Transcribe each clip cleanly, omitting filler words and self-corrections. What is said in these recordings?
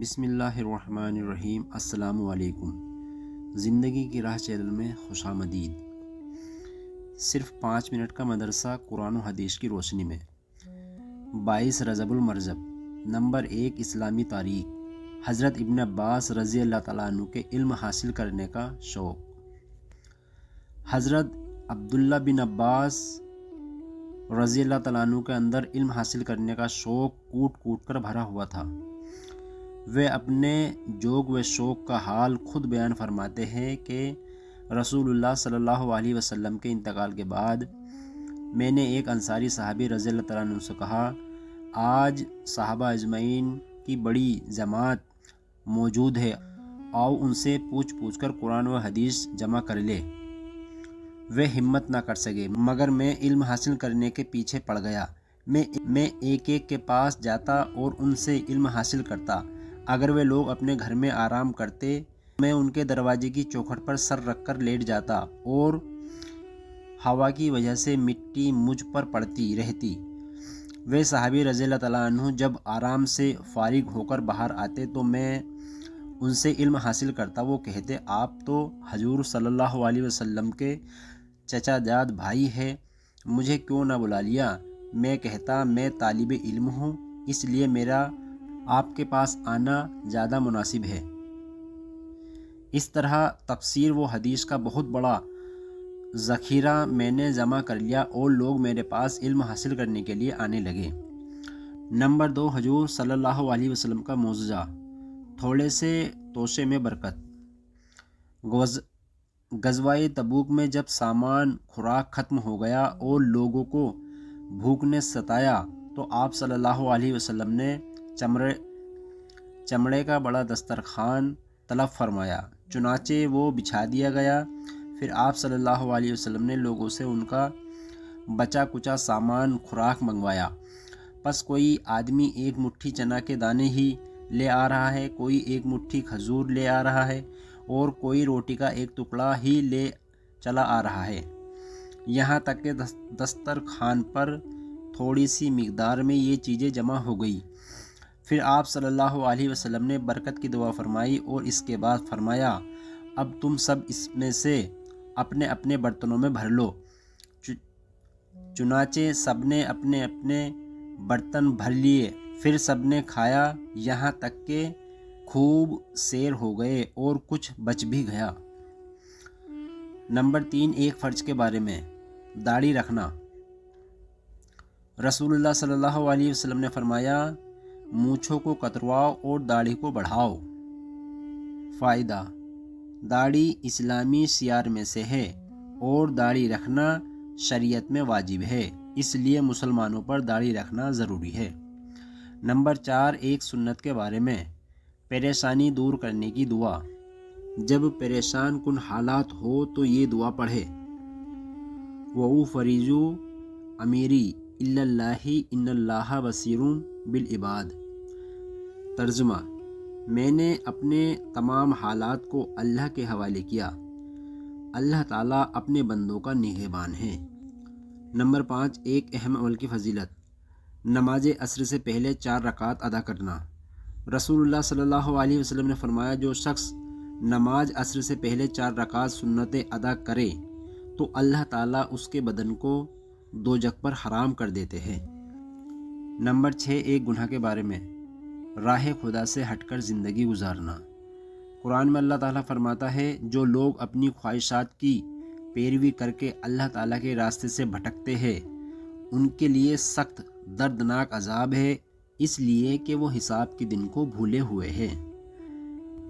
بسم اللہ الرحمن الرحیم۔ السلام علیکم۔ زندگی کی راہ چینل میں خوش آمدید۔ صرف 5 منٹ کا مدرسہ قرآن و حدیث کی روشنی میں۔ 22 رجب المرجب۔ نمبر 1 اسلامی تاریخ۔ حضرت ابن عباس رضی اللہ تعالیٰ عنہ کے علم حاصل کرنے کا شوق۔ حضرت عبداللہ بن عباس رضی اللہ تعالیٰ عنہ کے اندر علم حاصل کرنے کا شوق کوٹ کوٹ کر بھرا ہوا تھا۔ وہ اپنے جوگ و شوق کا حال خود بیان فرماتے ہیں کہ رسول اللہ صلی اللہ علیہ وسلم کے انتقال کے بعد میں نے ایک انصاری صحابی رضی اللہ تعالیٰ عنہ سے کہا، آج صحابہ اجمعین کی بڑی جماعت موجود ہے، آؤ ان سے پوچھ کر قرآن و حدیث جمع کر لے۔ وہ ہمت نہ کر سکے مگر میں علم حاصل کرنے کے پیچھے پڑ گیا۔ میں ایک ایک کے پاس جاتا اور ان سے علم حاصل کرتا۔ اگر وہ لوگ اپنے گھر میں آرام کرتے میں ان کے دروازے کی چوکھٹ پر سر رکھ کر لیٹ جاتا اور ہوا کی وجہ سے مٹی مجھ پر پڑتی رہتی۔ وہ صحابی رضی اللہ تعالیٰ عنہ جب آرام سے فارغ ہو کر باہر آتے تو میں ان سے علم حاصل کرتا۔ وہ کہتے، آپ تو حضور صلی اللہ علیہ وسلم کے چچا جاد بھائی ہے، مجھے کیوں نہ بلا لیا؟ میں کہتا، میں طالب علم ہوں، اس لیے میرا آپ کے پاس آنا زیادہ مناسب ہے۔ اس طرح تفسیر و حدیث کا بہت بڑا ذخیرہ میں نے جمع کر لیا اور لوگ میرے پاس علم حاصل کرنے کے لیے آنے لگے۔ نمبر 2 حضور صلی اللہ علیہ وسلم کا معجزہ، تھوڑے سے توشے میں برکت۔ غزوہ تبوک میں جب سامان خوراک ختم ہو گیا اور لوگوں کو بھوک نے ستایا تو آپ صلی اللہ علیہ وسلم نے چمڑے کا بڑا دسترخوان طلب فرمایا، چنانچہ وہ بچھا دیا گیا۔ پھر آپ صلی اللہ علیہ وسلم نے لوگوں سے ان کا بچا کچا سامان خوراک منگوایا۔ پس کوئی آدمی ایک مٹھی چنا کے دانے ہی لے آ رہا ہے، کوئی ایک مٹھی کھجور لے آ رہا ہے اور کوئی روٹی کا ایک ٹکڑا ہی لے چلا آ رہا ہے، یہاں تک کہ دسترخوان پر تھوڑی سی مقدار میں یہ چیزیں جمع ہو گئی۔ پھر آپ صلی اللہ علیہ وسلم نے برکت کی دعا فرمائی اور اس کے بعد فرمایا، اب تم سب اس میں سے اپنے اپنے برتنوں میں بھر لو۔ چنانچہ سب نے اپنے اپنے برتن بھر لیے، پھر سب نے کھایا، یہاں تک کہ خوب سیر ہو گئے اور کچھ بچ بھی گیا۔ نمبر 3 ایک فرض کے بارے میں، داڑھی رکھنا۔ رسول اللہ صلی اللہ علیہ وسلم نے فرمایا، مونچھوں کو کترواؤ اور داڑھی کو بڑھاؤ۔ فائدہ، داڑھی اسلامی شعار میں سے ہے اور داڑھی رکھنا شریعت میں واجب ہے، اس لیے مسلمانوں پر داڑھی رکھنا ضروری ہے۔ نمبر 4 ایک سنت کے بارے میں، پریشانی دور کرنے کی دعا۔ جب پریشان کن حالات ہو تو یہ دعا پڑھے، وَأُ فَرِجُوا أَمْرِي إِلَّا اللَّهِ إِنَّ اللَّهَ بَصِيرٌ بِالْعِبَادِ۔ ترجمہ، میں نے اپنے تمام حالات کو اللہ کے حوالے کیا، اللہ تعالیٰ اپنے بندوں کا نگہبان ہے۔ نمبر 5 ایک اہم عمل کی فضیلت، نماز عصر سے پہلے 4 رکعات ادا کرنا۔ رسول اللہ صلی اللہ علیہ وسلم نے فرمایا، جو شخص نماز عصر سے پہلے 4 رکعات سنتیں ادا کرے تو اللہ تعالیٰ اس کے بدن کو دوزخ پر حرام کر دیتے ہیں۔ نمبر 6 ایک گناہ کے بارے میں، راہ خدا سے ہٹ کر زندگی گزارنا۔ قرآن میں اللہ تعالیٰ فرماتا ہے، جو لوگ اپنی خواہشات کی پیروی کر کے اللہ تعالیٰ کے راستے سے بھٹکتے ہیں ان کے لیے سخت دردناک عذاب ہے، اس لیے کہ وہ حساب کے دن کو بھولے ہوئے ہیں۔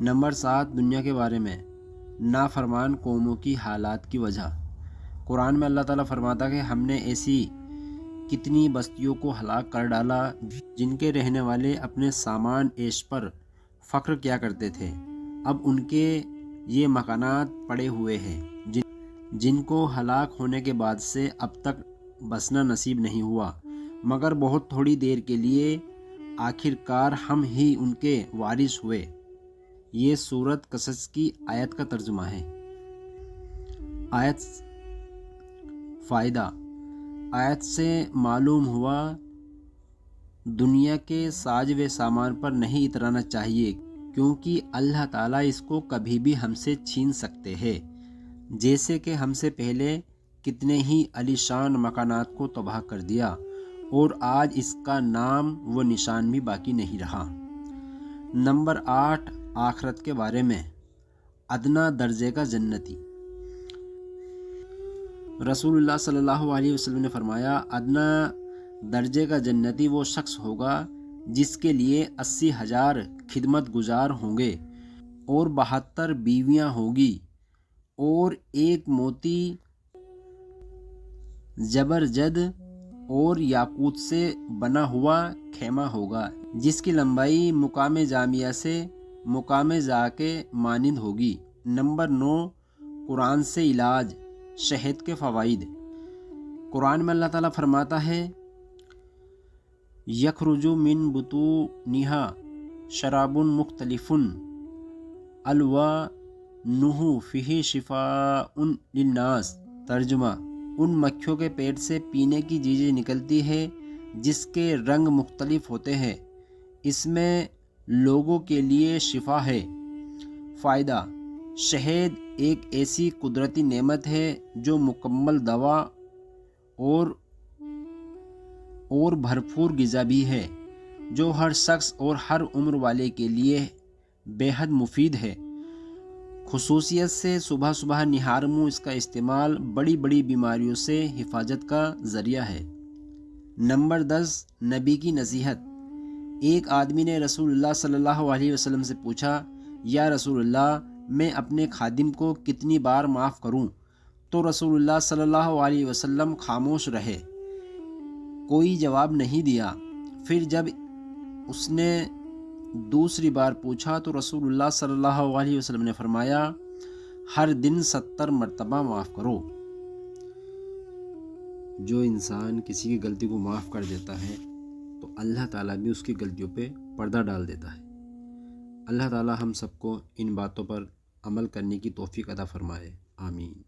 نمبر 7 دنیا کے بارے میں، نافرمان قوموں کی حالات کی وجہ۔ قرآن میں اللہ تعالیٰ فرماتا ہے، ہم نے ایسی کتنی بستیوں کو ہلاک کر ڈالا جن کے رہنے والے اپنے سامان عیش پر فخر کیا کرتے تھے، اب ان کے یہ مکانات پڑے ہوئے ہیں جن کو ہلاک ہونے کے بعد سے اب تک بسنا نصیب نہیں ہوا، مگر بہت تھوڑی دیر کے لیے، آخر کار ہم ہی ان کے وارث ہوئے۔ یہ سورۃ قصص کی آیت کا ترجمہ ہے۔ آیت فائدہ، آیت سے معلوم ہوا دنیا کے ساز و سامان پر نہیں اترانا چاہیے، کیونکہ اللہ تعالیٰ اس کو کبھی بھی ہم سے چھین سکتے ہیں، جیسے کہ ہم سے پہلے کتنے ہی عالی شان مکانات کو تباہ کر دیا اور آج اس کا نام و نشان بھی باقی نہیں رہا۔ نمبر 8، آخرت کے بارے میں۔ ادنا درجے کا جنتی۔ رسول اللہ صلی اللہ علیہ وسلم نے فرمایا، ادنا درجے کا جنتی وہ شخص ہوگا جس کے لیے 80,000 خدمت گزار ہوں گے اور 72 بیویاں ہوگی اور ایک موتی زبرجد اور یاقوت سے بنا ہوا خیمہ ہوگا، جس کی لمبائی مقام جامعہ سے مقام جا کے مانند ہوگی۔ نمبر 9، قرآن سے علاج، شہد کے فوائد۔ قرآن میں اللہ تعالیٰ فرماتا ہے، یخرج من بطونها شراب مختلف الوانہ فیہ شفاء للناس۔ ترجمہ، ان مکھیوں کے پیٹ سے پینے کی چیزیں نکلتی ہے جس کے رنگ مختلف ہوتے ہیں، اس میں لوگوں کے لیے شفا ہے۔ فائدہ، شہد ایک ایسی قدرتی نعمت ہے جو مکمل دوا اور بھرپور غذا بھی ہے، جو ہر شخص اور ہر عمر والے کے لیے بے حد مفید ہے۔ خصوصیت سے صبح صبح نہار منہ اس کا استعمال بڑی بڑی بیماریوں سے حفاظت کا ذریعہ ہے۔ نمبر 10، نبی کی نصیحت۔ ایک آدمی نے رسول اللہ صلی اللہ علیہ وسلم سے پوچھا، یا رسول اللہ، میں اپنے خادم کو کتنی بار معاف کروں؟ تو رسول اللہ صلی اللہ علیہ وسلم خاموش رہے، کوئی جواب نہیں دیا۔ پھر جب اس نے دوسری بار پوچھا تو رسول اللہ صلی اللہ علیہ وسلم نے فرمایا، ہر دن 70 مرتبہ معاف کرو۔ جو انسان کسی کی غلطی کو معاف کر دیتا ہے تو اللہ تعالیٰ بھی اس کی غلطیوں پہ پردہ ڈال دیتا ہے۔ اللہ تعالیٰ ہم سب کو ان باتوں پر عمل کرنے کی توفیق عطا فرمائے، آمین۔